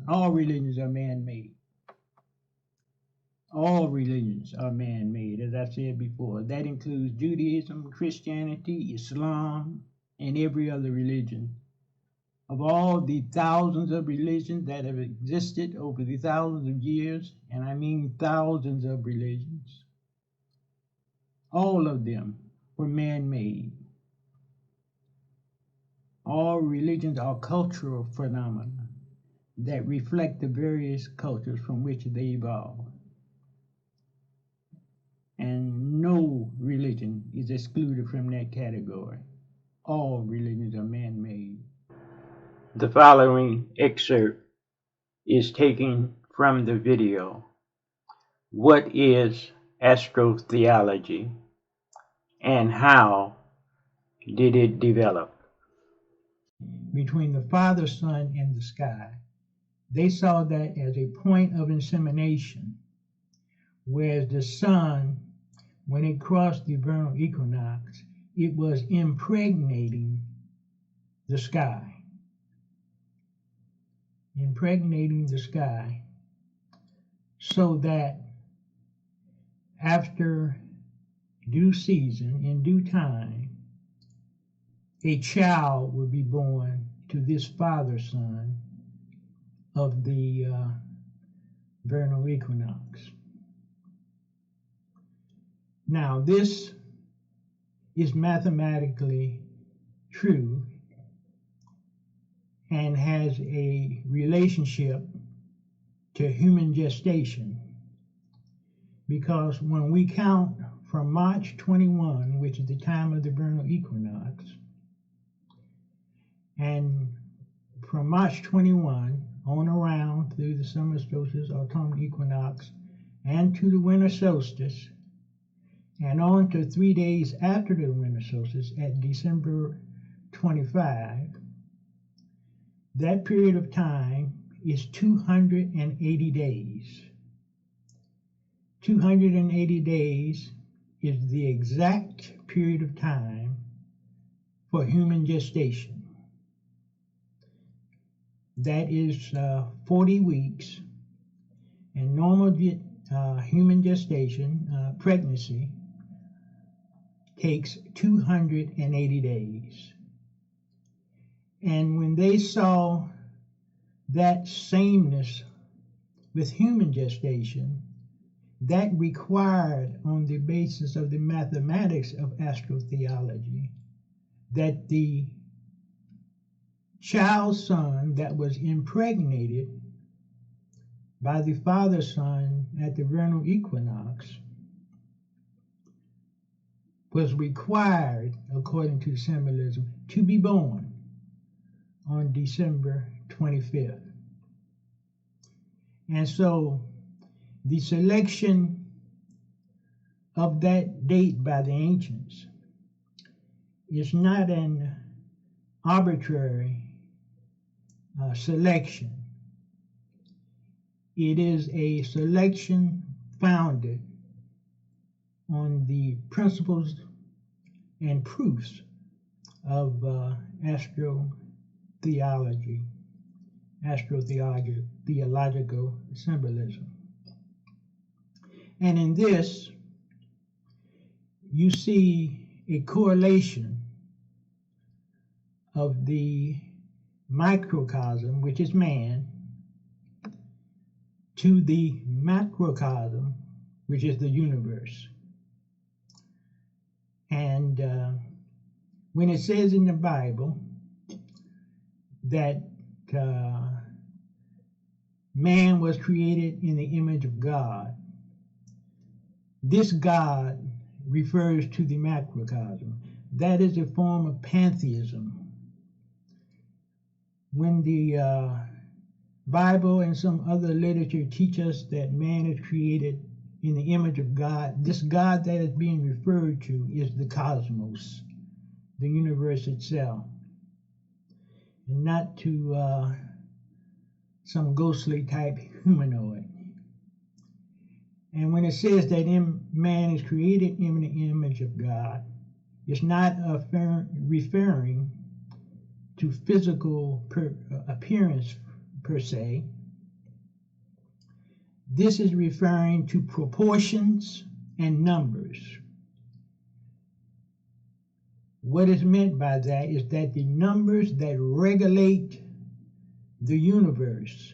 All religions are man-made. All religions are man-made, as I said before. That includes Judaism, Christianity, Islam, and every other religion. Of all the thousands of religions that have existed over the thousands of years, and I mean thousands of religions, all of them were man-made. All religions are cultural phenomena that reflect the various cultures from which they evolved. And no religion is excluded from that category. All religions are man-made. The following excerpt is taken from the video, What is Astrotheology and How Did It Develop? Between the Father, Son, and the sky, they saw that as a point of insemination, whereas the sun, when it crossed the vernal equinox, it was impregnating the sky. Impregnating the sky, so that after due season, in due time, a child would be born to this father-son of the vernal equinox. Now, this is mathematically true and has a relationship to human gestation, because when we count from March 21, which is the time of the vernal equinox, and from March 21 on around through the summer solstice, autumnal equinox, and to the winter solstice, and on to 3 days after the winter solstice at December 25, that period of time is 280 days. 280 days is the exact period of time for human gestation. That is 40 weeks, and normal human gestation, pregnancy, takes 280 days. And when they saw that sameness with human gestation, that required, on the basis of the mathematics of astrotheology, that the child son that was impregnated by the father son at the vernal equinox was required, according to symbolism, to be born on December 25th. And so the selection of that date by the ancients is not an arbitrary selection. It is a selection founded on the principles and proofs of astrotheological symbolism. And in this, you see a correlation of the microcosm, which is man, to the macrocosm, which is the universe. And when it says in the Bible that man was created in the image of God, this God refers to the macrocosm. That is a form of pantheism. When the Bible and some other literature teach us that man is created in the image of God, this God that is being referred to is the cosmos, the universe itself, and not to some ghostly type humanoid. And when it says that man is created in the image of God, it's not referring to physical appearance per se, This is referring to proportions and numbers. What is meant by that is that the numbers that regulate the universe,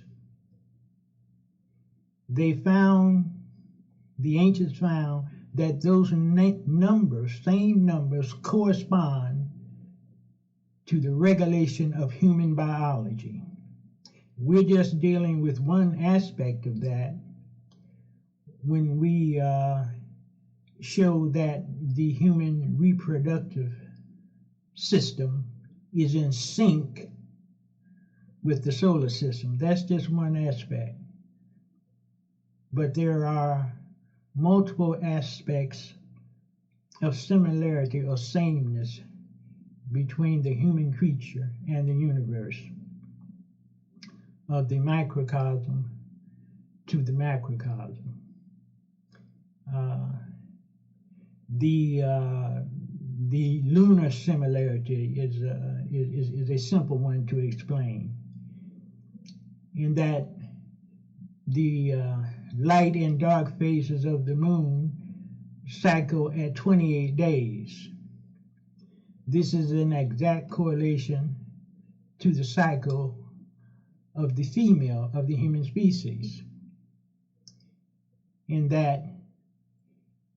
the ancients found that those numbers, same numbers, correspond to the regulation of human biology. We're just dealing with one aspect of that when we show that the human reproductive system is in sync with the solar system. That's just one aspect. But there are multiple aspects of similarity or sameness between the human creature and the universe, of the microcosm to the macrocosm. The lunar similarity is a simple one to explain, in that the light and dark phases of the moon cycle at 28 days. This is an exact correlation to the cycle of the female of the human species, in that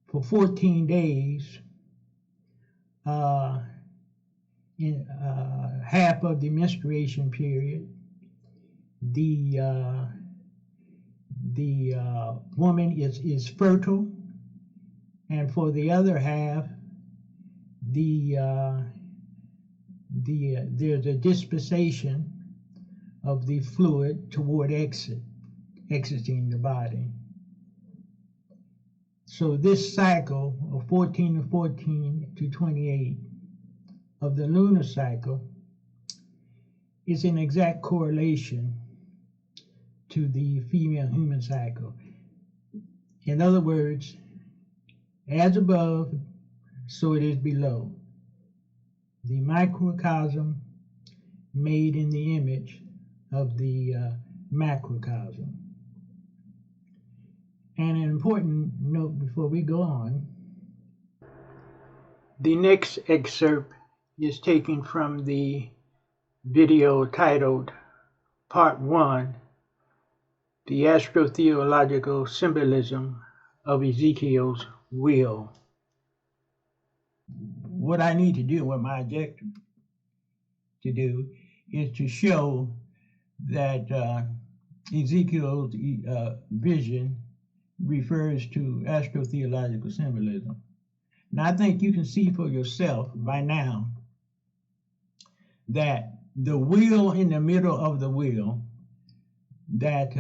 for 14 days, half of the menstruation period, the woman is fertile, and for the other half, there's a dispensation of the fluid toward exiting the body. So this cycle of 14 to 14 to 28 of the lunar cycle is in exact correlation to the female human cycle. In other words, as above, so it is below. The microcosm made in the image of the macrocosm. And an important note before we go on. The next excerpt is taken from the video titled Part 1, The Astro-theological Symbolism of Ezekiel's Will. What I need to do, what my objective to do, is to show that Ezekiel's vision refers to astro-theological symbolism. Now, I think you can see for yourself by now that the wheel in the middle of the wheel that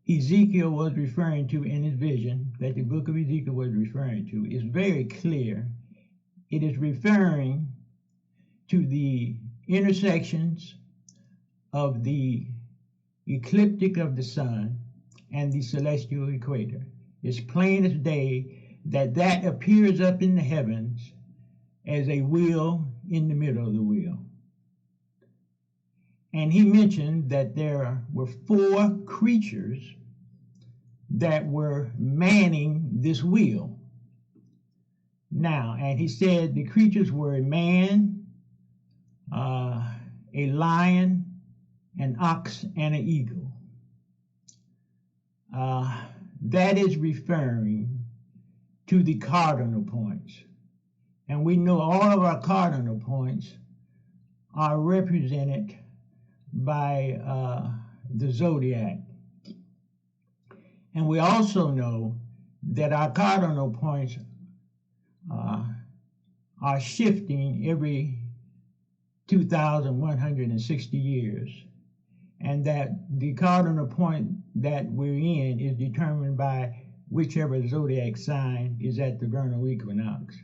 Ezekiel was referring to in his vision, that the book of Ezekiel was referring to, is very clear. It is referring to the intersections of the ecliptic of the sun and the celestial equator. It's plain as day that appears up in the heavens as a wheel in the middle of the wheel. And he mentioned that there were 4 creatures that were manning this wheel. Now, and he said the creatures were a man, a lion, an ox, and an eagle. That is referring to the cardinal points. And we know all of our cardinal points are represented by the zodiac. And we also know that our cardinal points are shifting every 2,160 years. And that the cardinal point that we're in is determined by whichever zodiac sign is at the vernal equinox.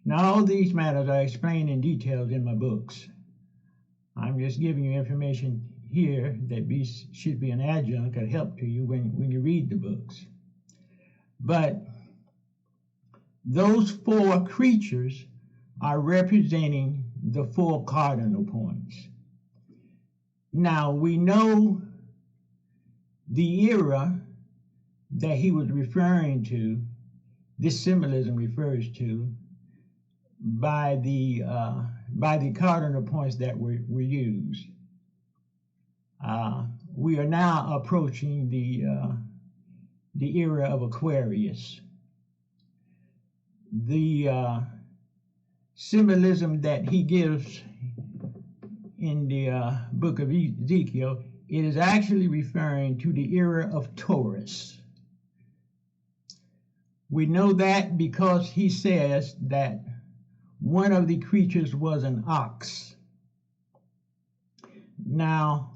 Now, all these matters are explained in details in my books. I'm just giving you information here that should be an adjunct or help to you when you read the books. But those 4 creatures are representing the 4 cardinal points. Now, we know the era that he was referring to, this symbolism refers to, by the cardinal points that were used. We are now approaching the era of Aquarius. The symbolism that he gives in the book of Ezekiel, it is actually referring to the era of Taurus. We know that because he says that one of the creatures was an ox. Now,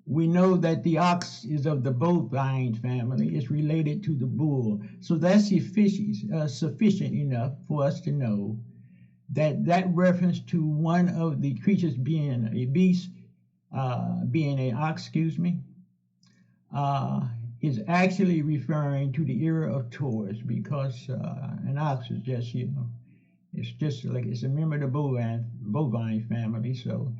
we know that the ox is of the bovine family. It's related to the bull. So that's sufficient enough for us to know that that reference to one of the creatures being a beast, being an ox, is actually referring to the era of Taurus, because an ox is just, it's just like it's a member of the bovine family. So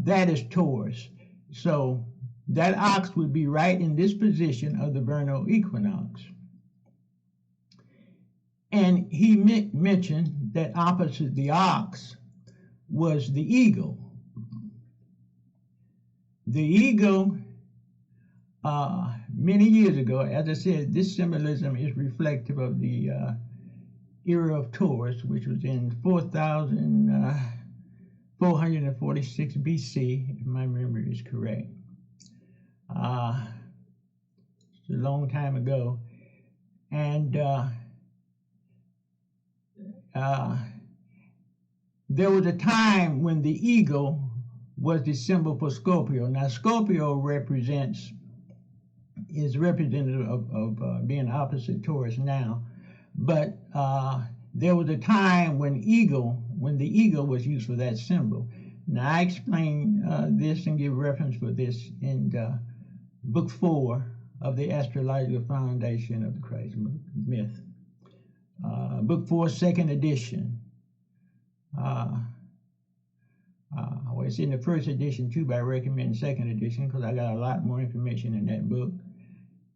that is Taurus. So that ox would be right in this position of the vernal equinox. And he mentioned that opposite the ox was the eagle. The eagle, many years ago, as I said, this symbolism is reflective of the era of Taurus, which was in 446 BC, if my memory is correct. It's a long time ago. And there was a time when the eagle was the symbol for Scorpio. Now, Scorpio is representative of being opposite Taurus now. But there was a time when the eagle was used for that symbol. Now, I explain this and give reference for this in Book 4 of the Astrological Foundation of the Christ Myth. Book 4, second edition. Well, it's in the first edition too, but I recommend second edition because I got a lot more information in that book.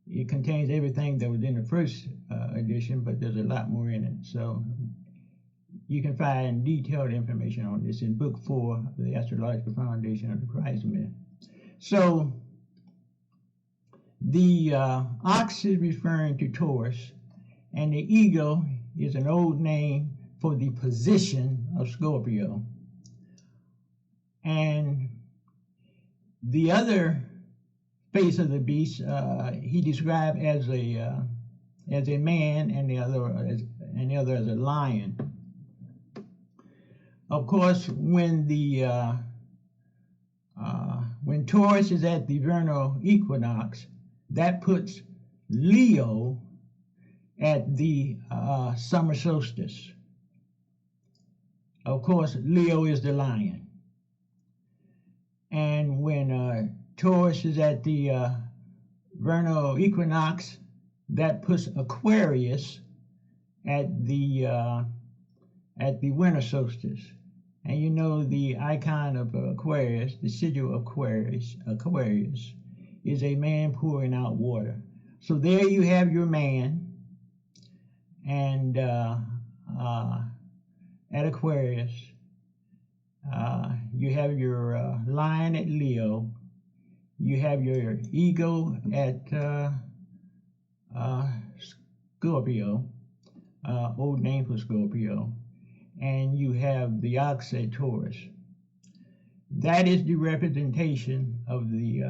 It contains everything that was in the first edition, but there's a lot more in it. So you can find detailed information on this in Book 4 of the Astrological Foundation of the Christ Myth. So the ox is referring to Taurus, and the eagle is an old name for the position of Scorpio. And the other face of the beast, he described as a man, and the other as a lion. Of course, when Taurus is at the vernal equinox, that puts Leo at the summer solstice. Of course, Leo is the lion. And when Taurus is at the vernal equinox, that puts Aquarius at the winter solstice. And you know the icon of Aquarius, the sigil of Aquarius is a man pouring out water. So there you have your man, and at Aquarius, you have your lion at Leo, you have your eagle at Scorpio, old name for Scorpio, and you have the ox at Taurus. That is the representation of the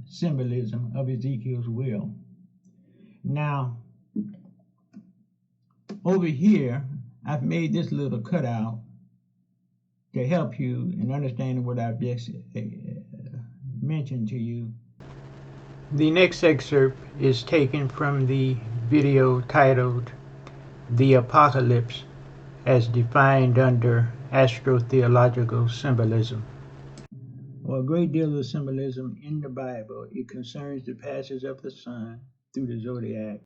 symbolism of Ezekiel's will. Now, over here, I've made this little cutout to help you in understanding what I've just mentioned to you. The next excerpt is taken from the video titled The Apocalypse as Defined Under Astro-theological Symbolism. Well, a great deal of symbolism in the Bible, it concerns the passage of the sun through the zodiac.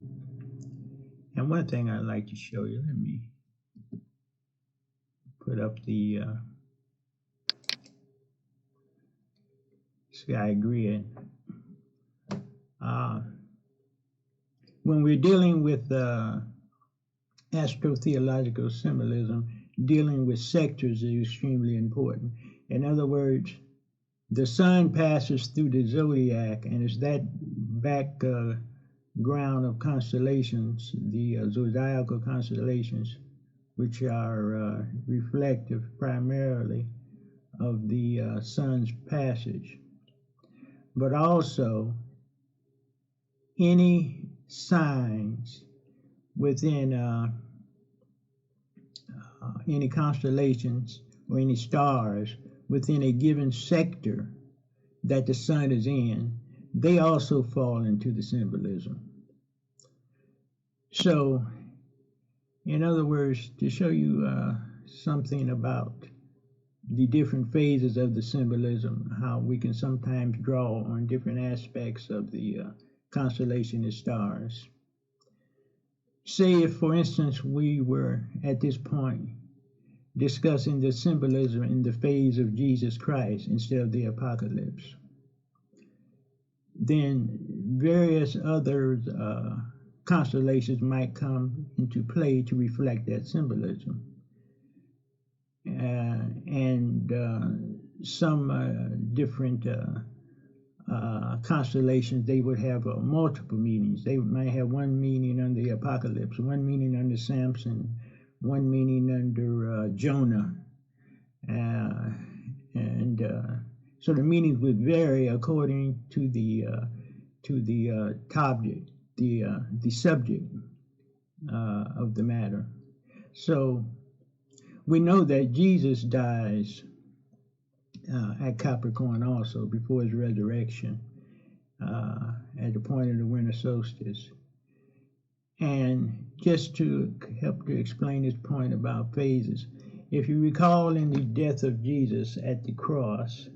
And one thing I'd like to show you, let me put up the sky grid. When we're dealing with astro-theological symbolism, dealing with sectors is extremely important. In other words, the sun passes through the zodiac, and it's that background of constellations, the zodiacal constellations, which are reflective primarily of the sun's passage. But also, any signs within any constellations or any stars within a given sector that the sun is in, they also fall into the symbolism. So, in other words, to show you something about the different phases of the symbolism, how we can sometimes draw on different aspects of the constellation of stars. Say if, for instance, we were at this point discussing the symbolism in the phase of Jesus Christ instead of the apocalypse, then various other constellations might come into play to reflect that symbolism. And some different constellations, they would have multiple meanings. They might have one meaning under the apocalypse, one meaning under Samson, one meaning under Jonah, and so the meanings would vary according to the topic, the subject of the matter. So we know that Jesus dies at Capricorn also before his resurrection at the point of the winter solstice. And just to help to explain this point about phases, if you recall in the death of Jesus at the cross,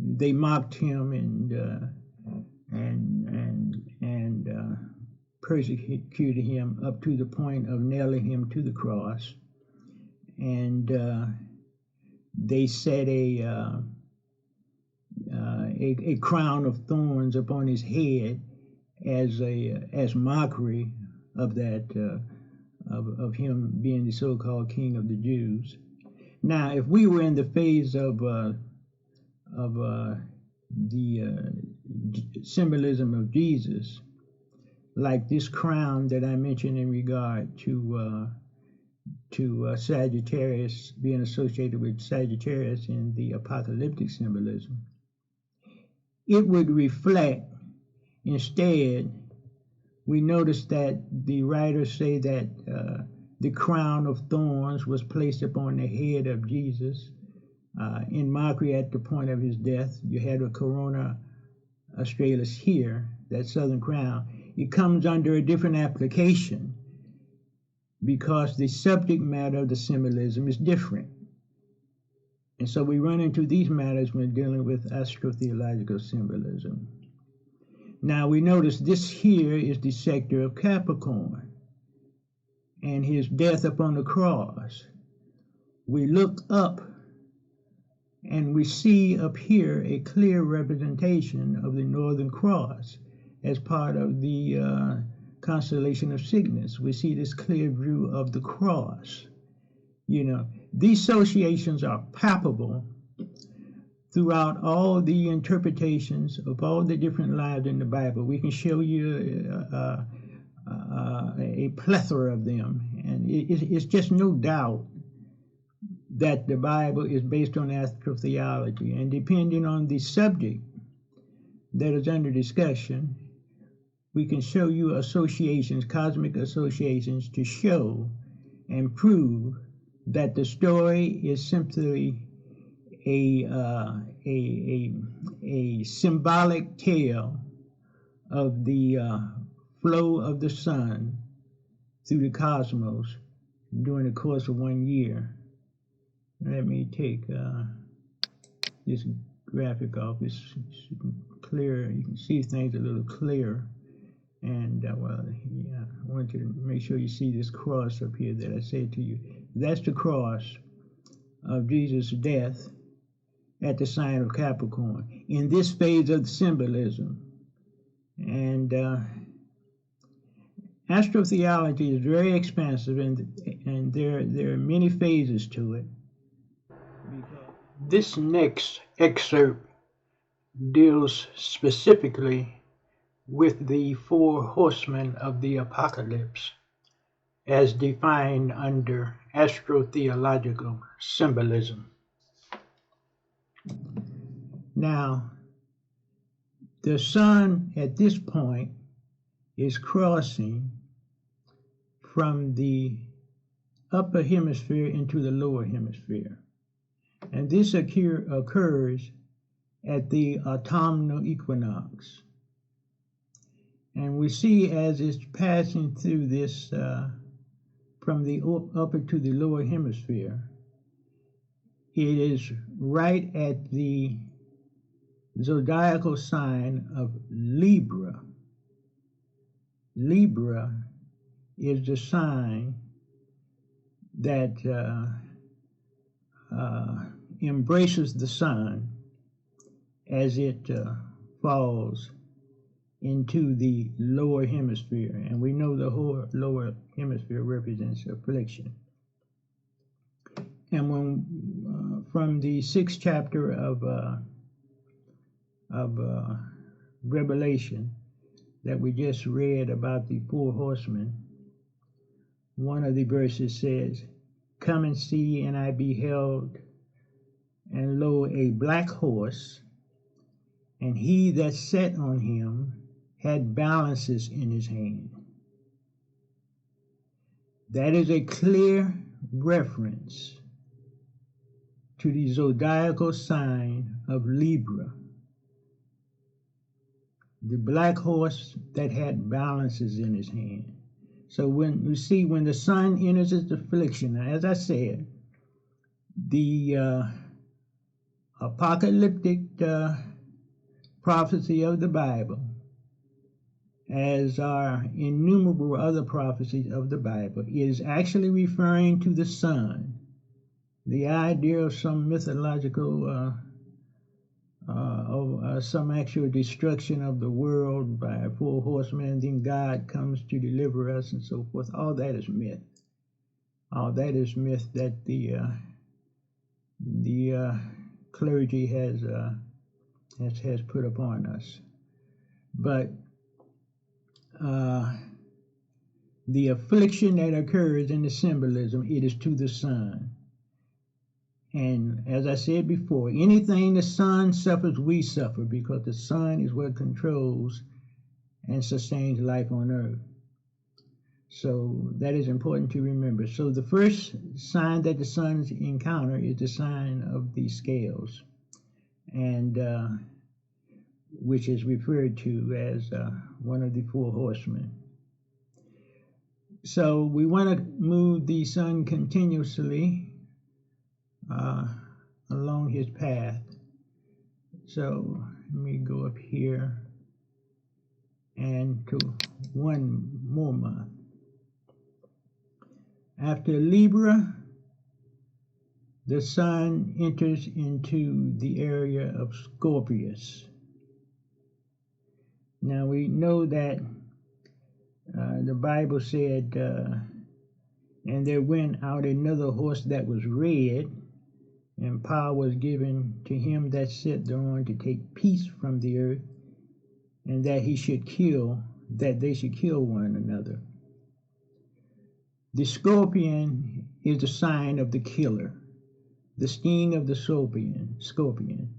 they mocked him and persecuted him up to the point of nailing him to the cross, and they set a crown of thorns upon his head as mockery of that of him being the so-called King of the Jews. Now, if we were in the phase of the symbolism of Jesus, like this crown that I mentioned in regard to Sagittarius, being associated with Sagittarius in the apocalyptic symbolism, it would reflect, instead, we notice that the writers say that the crown of thorns was placed upon the head of Jesus in mockery at the point of his death. You had a corona australis here, that southern crown. It comes under a different application because the subject matter of the symbolism is different. And so we run into these matters when dealing with astro-theological symbolism. Now we notice this here is the sector of Capricorn and his death upon the cross. We look up and we see up here a clear representation of the Northern Cross as part of the constellation of Cygnus. We see this clear view of the cross. You know, these associations are palpable throughout all the interpretations of all the different lives in the Bible. We can show you a plethora of them, and it's just no doubt that the Bible is based on astrotheology, and depending on the subject that is under discussion, we can show you associations, cosmic associations, to show and prove that the story is simply a symbolic tale of the flow of the sun through the cosmos during the course of 1 year. Let me take this graphic off. It's clear. You can see things a little clearer. And well, yeah, I want you to make sure you see this cross up here that I said to you. That's the cross of Jesus' death at the sign of Capricorn in this phase of the symbolism. And astrotheology is very expansive, and there are many phases to it. This next excerpt deals specifically with the four horsemen of the apocalypse as defined under astrotheological symbolism. Now, the sun at this point is crossing from the upper hemisphere into the lower hemisphere. And this occurs at the autumnal equinox. And we see as it's passing through this from the upper to the lower hemisphere, it is right at the zodiacal sign of Libra. Libra is the sign that embraces the sun as it falls into the lower hemisphere, and we know the whole lower hemisphere represents affliction. And when from the 6th chapter of Revelation that we just read about the four horsemen, one of the verses says, "Come and see, and I beheld, and lo, a black horse, and he that sat on him had balances in his hand." That is a clear reference to the zodiacal sign of Libra, the black horse that had balances in his hand. So when you see when the sun enters its affliction, as I said, the apocalyptic prophecy of the Bible, as are innumerable other prophecies of the Bible, is actually referring to the sun. The idea of some mythological some actual destruction of the world by four horsemen, and then God comes to deliver us and so forth, all that is myth. All that is myth that the clergy has put upon us. But the affliction that occurs in the symbolism, it is to the sun. And as I said before, anything the sun suffers, we suffer, because the sun is what controls and sustains life on earth. So that is important to remember. So the first sign that the suns encounter is the sign of the scales, and which is referred to as one of the four horsemen. So we want to move the sun continuously along his path. So let me go up here and to one more month. After Libra, the sun enters into the area of Scorpius. Now we know that the Bible said, and there went out another horse that was red, and power was given to him that sat thereon to take peace from the earth, and that they should kill one another. The scorpion is the sign of the killer. The sting of the scorpion.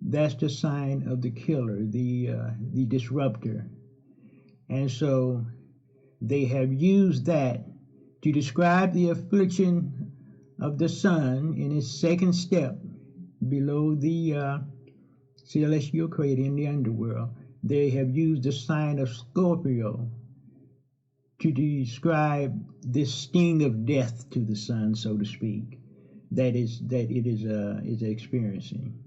That's the sign of the killer, the disruptor. And so they have used that to describe the affliction of the sun in its second step below the celestial crater in the underworld. They have used the sign of Scorpio to describe this sting of death to the sun, so to speak, that it is experiencing.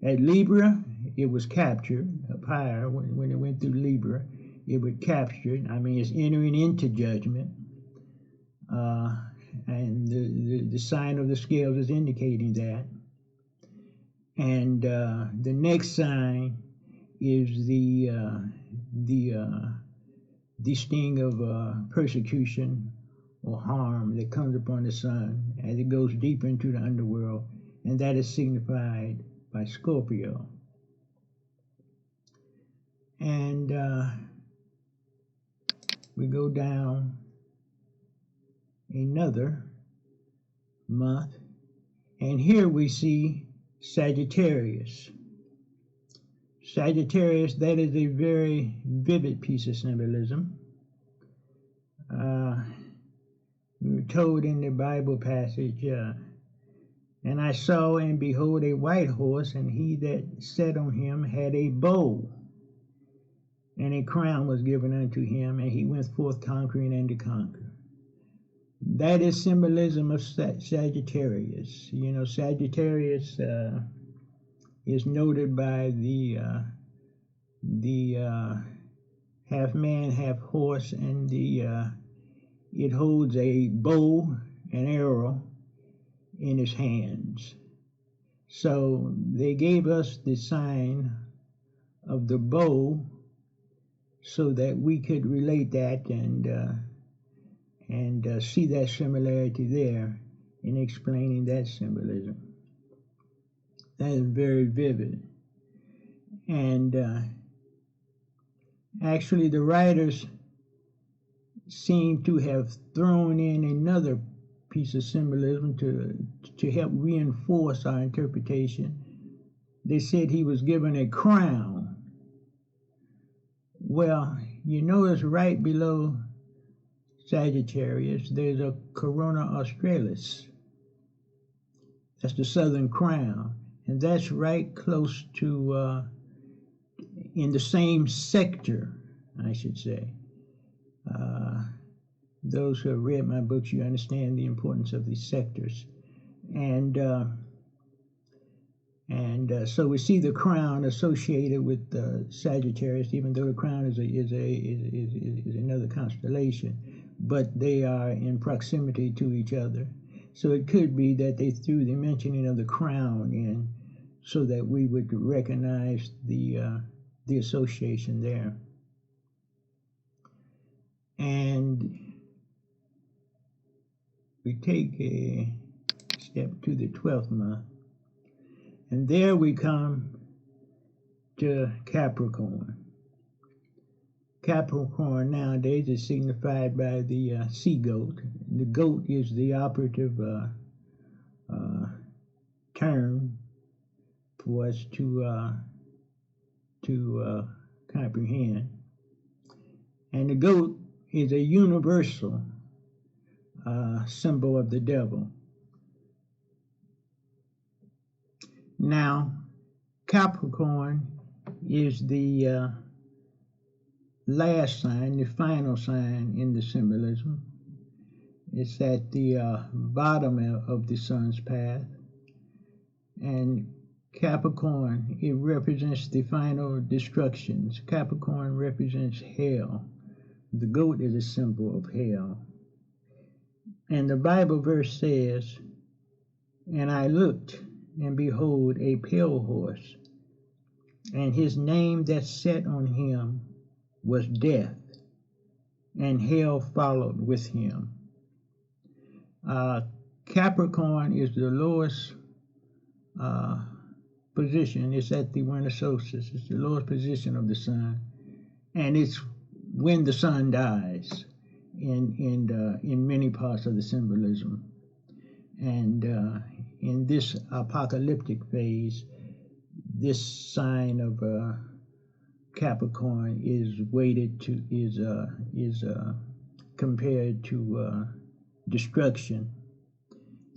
At Libra, it was captured. Up higher, when it went through Libra, it was captured. I mean, it's entering into judgment. And the sign of the scales is indicating that. And the next sign is the sting of persecution or harm that comes upon the sun as it goes deeper into the underworld, and that is signified by Scorpio. And we go down another month, and here we see Sagittarius. Sagittarius, that is a very vivid piece of symbolism. We were told in the Bible passage, and I saw and behold a white horse, and he that sat on him had a bow, and a crown was given unto him, and he went forth conquering and to conquer. That is symbolism of Sagittarius. You know, Sagittarius is noted by the half man, half horse, and it holds a bow and arrow in its hands. So they gave us the sign of the bow so that we could relate that and see that similarity there in explaining that symbolism. That is very vivid. And actually the writers seem to have thrown in another piece of symbolism to help reinforce our interpretation. They said he was given a crown. Well, you notice right below Sagittarius, there's a Corona Australis. That's the Southern Crown. And that's right close to, in the same sector, I should say. Those who have read my books, you understand the importance of these sectors. And so we see the crown associated with Sagittarius, even though the crown is another constellation, but they are in proximity to each other. So it could be that they threw the mentioning of the crown in so that we would recognize the association there. And we take a step to the 12th month, and there we come to Capricorn. Capricorn nowadays is signified by the sea goat. The goat is the operative term for us to comprehend. And the goat is a universal symbol of the devil. Now, Capricorn is the last sign, the final sign in the symbolism. It's at the bottom of the sun's path. And Capricorn, it represents the final destructions. Capricorn represents hell. The goat is a symbol of hell. And the Bible verse says, and I looked, and behold, a pale horse, and his name that sat on him was Death, and hell followed with him. Capricorn is the lowest position. It's at the winter solstice. It's the lowest position of the sun, and it's when the sun dies in many parts of the symbolism. And in this apocalyptic phase, this sign of Capricorn is compared to destruction,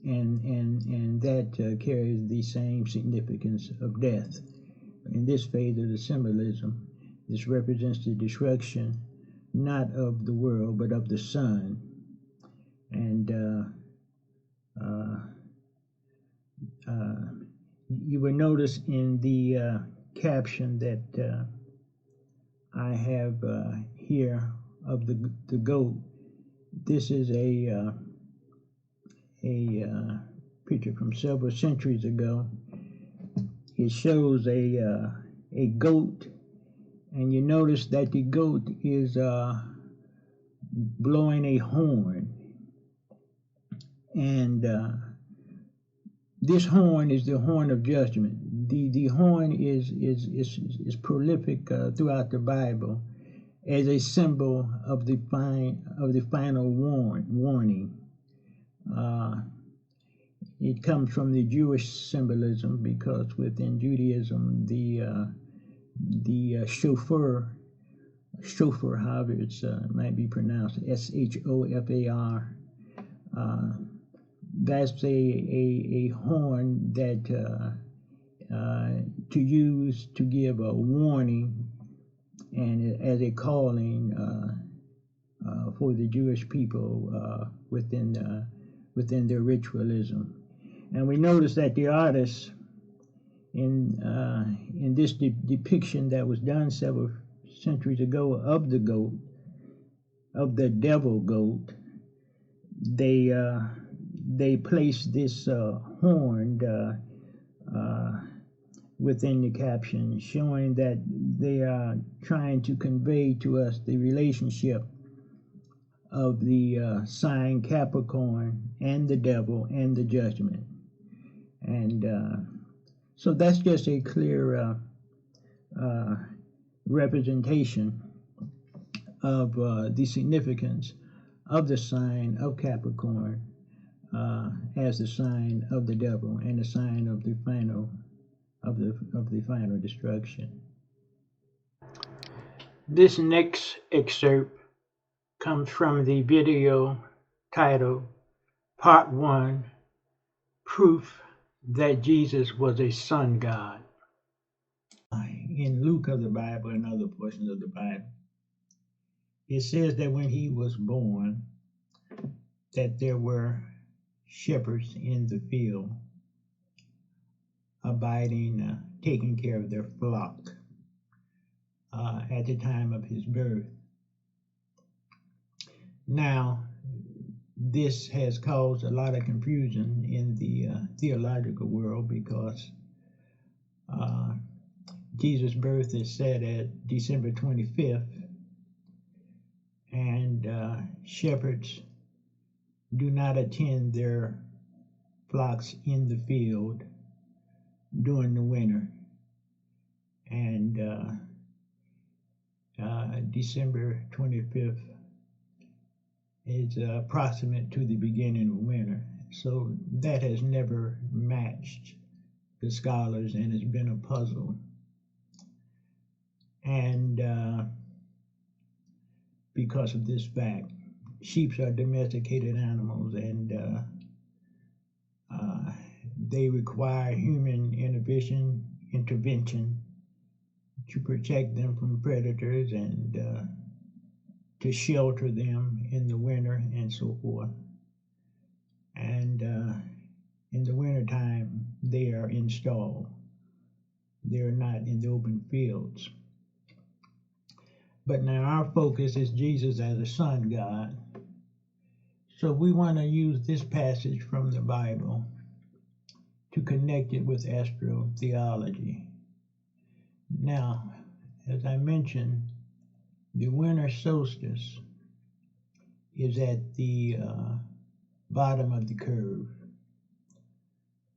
and that carries the same significance of death. In this phase of the symbolism, this represents the destruction not of the world but of the sun. And you will notice in the caption that I have here of the goat. This is a picture from several centuries ago. it shows a goat, and you notice that the goat is blowing a horn, and this horn is the horn of judgment. The horn is prolific throughout the Bible as a symbol of the final warning. It comes from the Jewish symbolism, because within Judaism, the shofar, however it might be pronounced, shofar, that's a horn that to use to give a warning and as a calling for the Jewish people within their ritualism. And we notice that the artist in this depiction that was done several centuries ago of the goat, of the devil goat, they placed this horn within the caption, showing that they are trying to convey to us the relationship of the sign Capricorn and the devil and the judgment. And so that's just a clear representation of the significance of the sign of Capricorn as the sign of the devil and the sign of the final destruction. This next excerpt comes from the video titled Part 1, Proof that Jesus was a Sun God. In Luke of the Bible and other portions of the Bible, it says that when he was born, that there were shepherds in the field abiding, taking care of their flock at the time of his birth. Now, this has caused a lot of confusion in the theological world, because Jesus' birth is set at December 25th, and shepherds do not attend their flocks in the field during the winter. And December 25th is approximate to the beginning of winter. So that has never matched the scholars, and it's been a puzzle. And because of this fact, sheep are domesticated animals, and they require human intervention to protect them from predators and to shelter them in the winter and so forth. And in the wintertime, they are installed. They're not in the open fields. But now our focus is Jesus as a sun god. So we want to use this passage from the Bible to connect it with astro-theology. Now, as I mentioned, the winter solstice is at the bottom of the curve,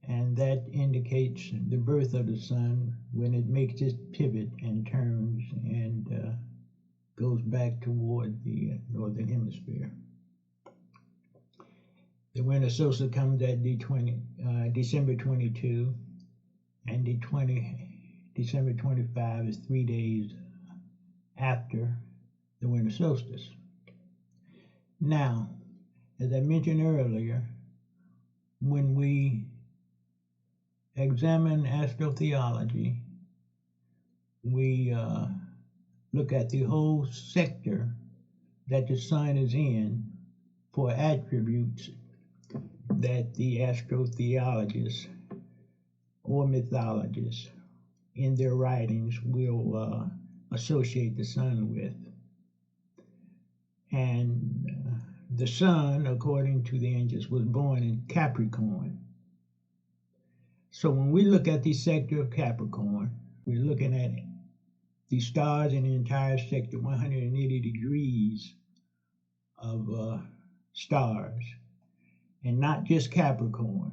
and that indicates the birth of the sun when it makes its pivot and turns and goes back toward the northern hemisphere. The winter solstice comes at December 22, and December 25 is 3 days after the winter solstice. Now, as I mentioned earlier, when we examine astrotheology, we look at the whole sector that the sun is in for attributes that the astrotheologists or mythologists in their writings will associate the sun with. And the sun, according to the ancients, was born in Capricorn. So when we look at the sector of Capricorn, we're looking at the stars in the entire sector, 180 degrees of stars, and not just Capricorn.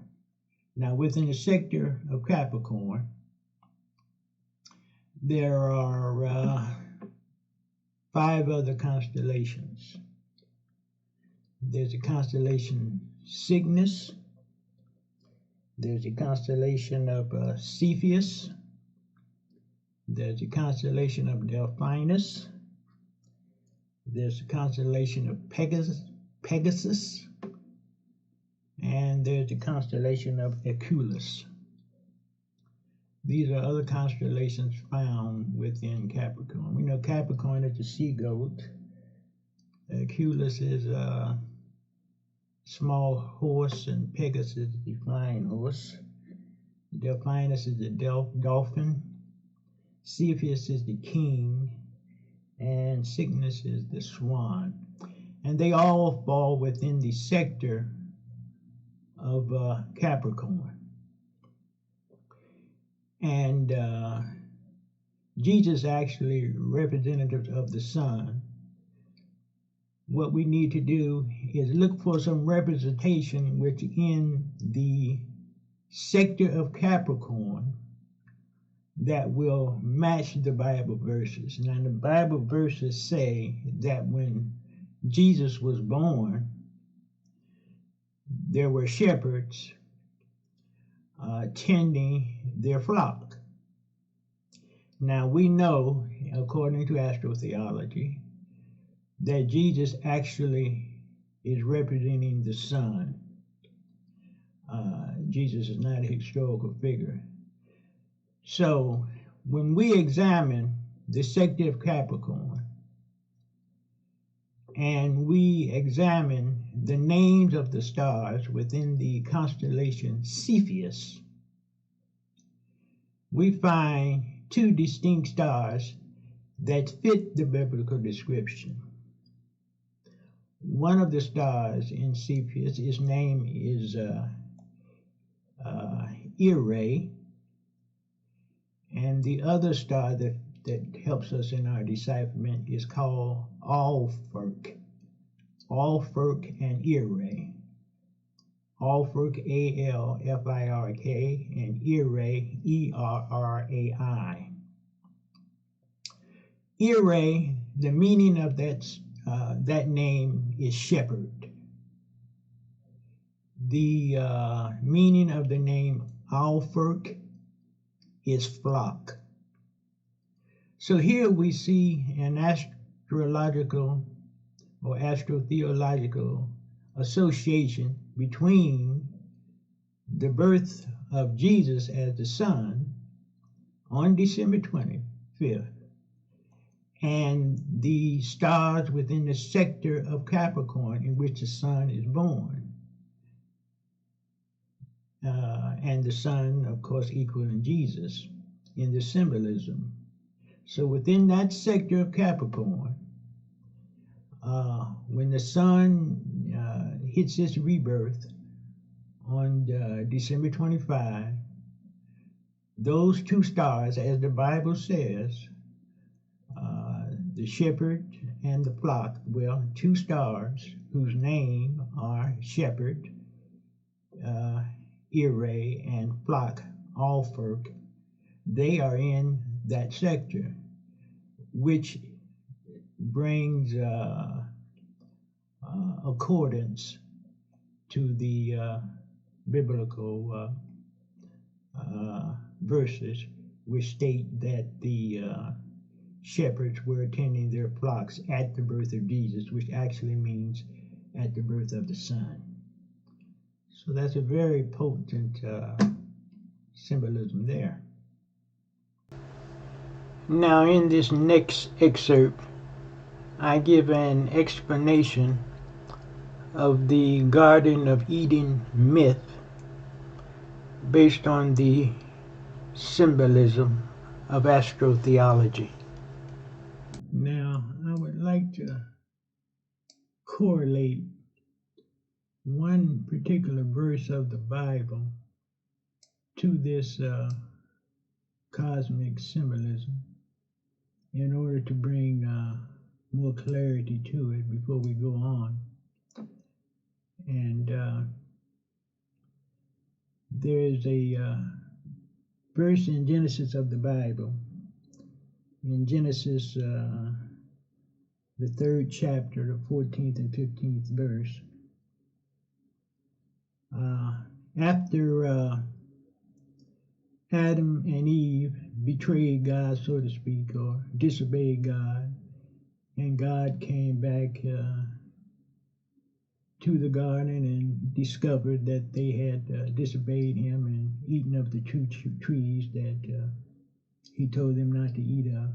Now, within the sector of Capricorn, there are 5 other constellations. There's a constellation Cygnus. There's a constellation of Cepheus. There's a constellation of Delphinus. There's a constellation of Pegasus. And there's the constellation of Hercules. These are other constellations found within Capricorn. We know Capricorn is the sea goat. Hercules is a small horse, and Pegasus is the flying horse. Delphinus is the dolphin. Cepheus is the king. And Cygnus is the swan. And they all fall within the sector of Capricorn. And Jesus actually representative of the sun. What we need to do is look for some representation within the sector of Capricorn that will match the Bible verses. Now, the Bible verses say that when Jesus was born, there were shepherds tending their flock. Now, we know, according to astrotheology, that Jesus actually is representing the sun. Jesus is not a historical figure. So, when we examine the sector of Capricorn, and we examine the names of the stars within the constellation Cepheus, we find 2 distinct stars that fit the biblical description. One of the stars in Cepheus, his name is Irae, and the other star that helps us in our decipherment is called Alfirk. Alfirk and Irae. Alfirk, A-L-F-I-R-K, and Irae, E-R-R-A-I. Irae, the meaning of that name is shepherd. The meaning of the name Alfirk is flock. So here we see an astrological or astrotheological association between the birth of Jesus as the Son on December 25th and the stars within the sector of Capricorn in which the Sun is born. And the Sun, of course, equaling Jesus in the symbolism. So within that sector of Capricorn, when the Sun hits its rebirth on December 25, those 2 stars, as the Bible says, the shepherd and the flock, well, 2 stars whose name are shepherd, Irae, and flock, Alfirk, they are in that sector, which brings accordance to the biblical verses which state that the shepherds were attending their flocks at the birth of Jesus, which actually means at the birth of the Son. So that's a very potent symbolism there. Now, in this next excerpt, I give an explanation of the Garden of Eden myth based on the symbolism of astrotheology. Now, I would like to correlate one particular verse of the Bible to this cosmic symbolism in order to bring more clarity to it before we go on. And there is a verse in Genesis of the Bible, in Genesis, the 3rd chapter, the 14th and 15th verse. After Adam and Eve betrayed God, so to speak, or disobeyed God, and God came back to the garden and discovered that they had disobeyed him and eaten of the two trees that he told them not to eat of.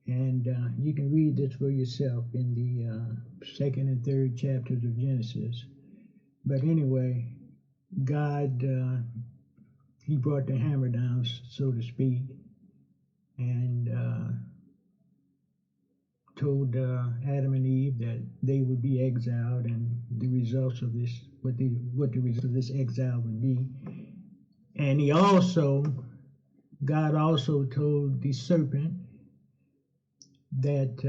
And you can read this for yourself in the 2nd and 3rd chapters of Genesis. But anyway, God, he brought the hammer down, so to speak, and told Adam and Eve that they would be exiled, and the results of this, what the result of this exile would be. And God also told the serpent that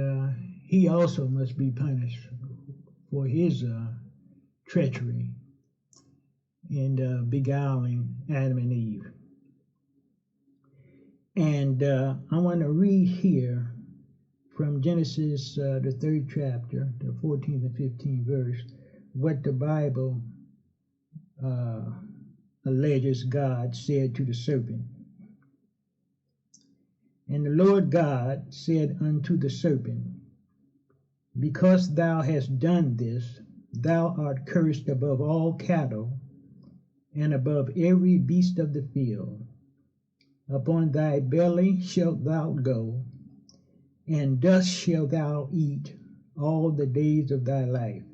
he also must be punished for his treachery in beguiling Adam and Eve. And I want to read here from Genesis, the 3rd chapter, the 14th and 15th verse, what the Bible alleges God said to the serpent. And the Lord God said unto the serpent, because thou hast done this, thou art cursed above all cattle, and above every beast of the field. Upon thy belly shalt thou go, and dust shalt thou eat all the days of thy life.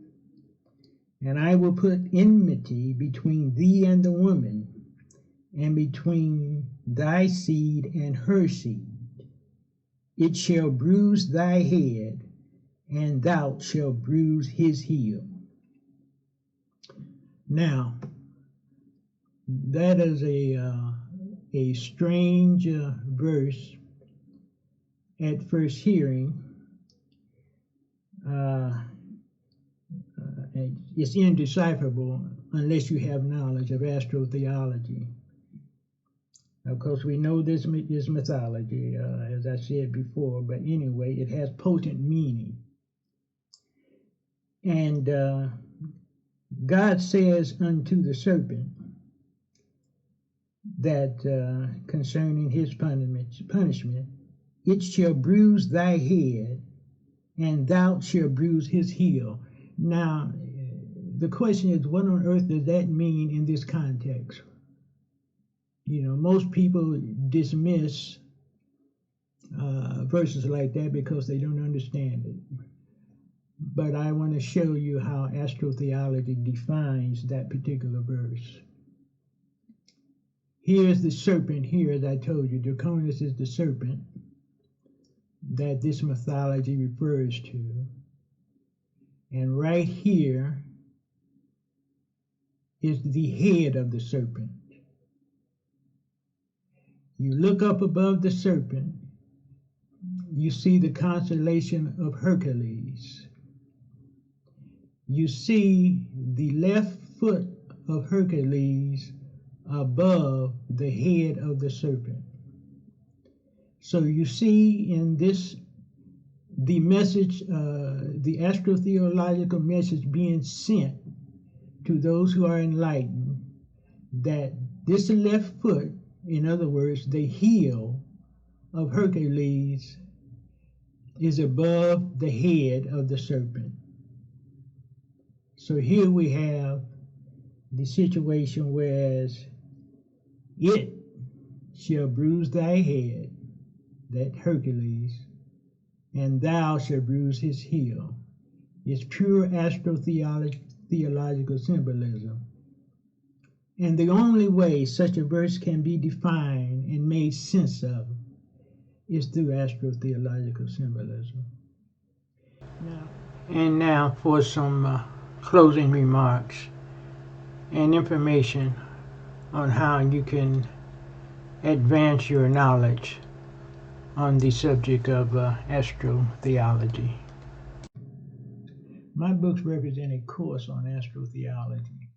And I will put enmity between thee and the woman, and between thy seed and her seed. It shall bruise thy head, and thou shalt bruise his heel. Now, that is a strange verse at first hearing. It's indecipherable unless you have knowledge of astrotheology. Of course, we know this is mythology, as I said before, but anyway, it has potent meaning. And God says unto the serpent that concerning his punishment, it shall bruise thy head, and thou shalt bruise his heel. Now, the question is, what on earth does that mean in this context? You know, most people dismiss verses like that because they don't understand it. But I want to show you how astrotheology defines that particular verse. Here's the serpent here, as I told you. Draconis is the serpent that this mythology refers to. And right here is the head of the serpent. You look up above the serpent, you see the constellation of Hercules. You see the left foot of Hercules above the head of the serpent. So you see in this, the message, the astrotheological message being sent to those who are enlightened, that this left foot, in other words, the heel of Hercules, is above the head of the serpent. So here we have the situation whereas it shall bruise thy head, that Hercules, and thou shalt bruise his heel. It's pure astrotheological symbolism. And the only way such a verse can be defined and made sense of is through astrotheological symbolism. Now for some closing remarks and information on how you can advance your knowledge on the subject of astrotheology. My books represent a course on astrotheology,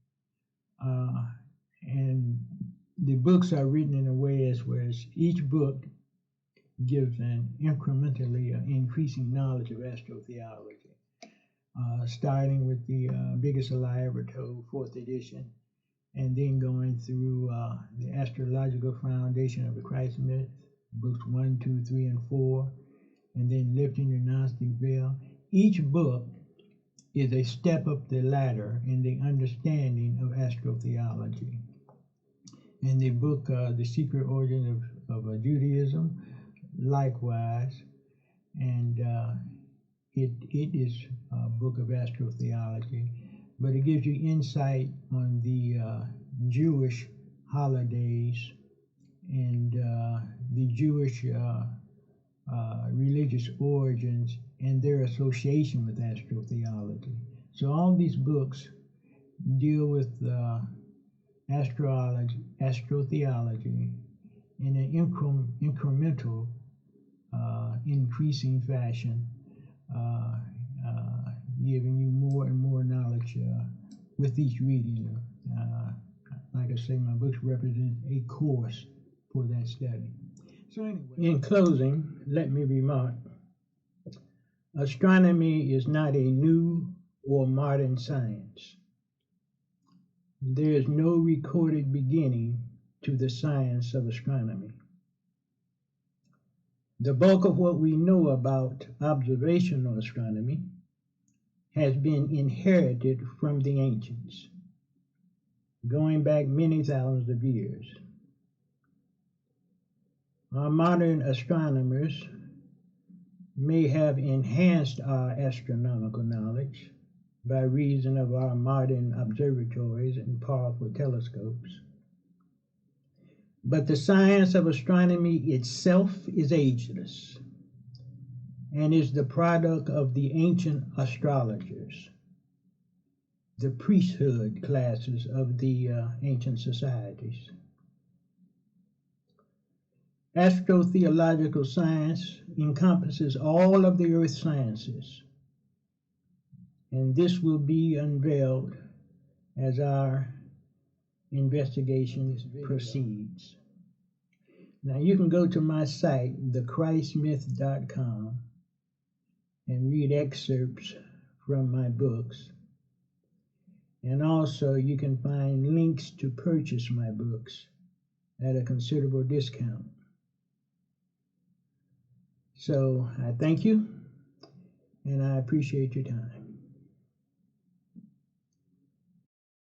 and the books are written in a way as each book gives an incrementally increasing knowledge of astrotheology, starting with the biggest lie ever told, 4th edition, and then going through the astrological foundation of the Christ myth, books 1, 2, 3, and 4, and then lifting the Gnostic veil. Each book is a step up the ladder in the understanding of astrotheology. And the book, The Secret Origin of Judaism, likewise, and it is a book of astrotheology, but it gives you insight on the Jewish holidays and the Jewish religious origins and their association with astrotheology. So all these books deal with astrotheology in an incremental, increasing fashion, giving you more and more knowledge with each reading. Like I say, my books represent a course for that study. So anyway, in closing, let me remark, astronomy is not a new or modern science. There is no recorded beginning to the science of astronomy. The bulk of what we know about observational astronomy has been inherited from the ancients, going back many thousands of years. Our modern astronomers may have enhanced our astronomical knowledge by reason of our modern observatories and powerful telescopes. But the science of astronomy itself is ageless and is the product of the ancient astrologers, the priesthood classes of the ancient societies. Astrotheological science encompasses all of the earth sciences, and this will be unveiled as our investigation proceeds. Now you can go to my site, thechristmyth.com, and read excerpts from my books. And also you can find links to purchase my books at a considerable discount. So I thank you, and I appreciate your time.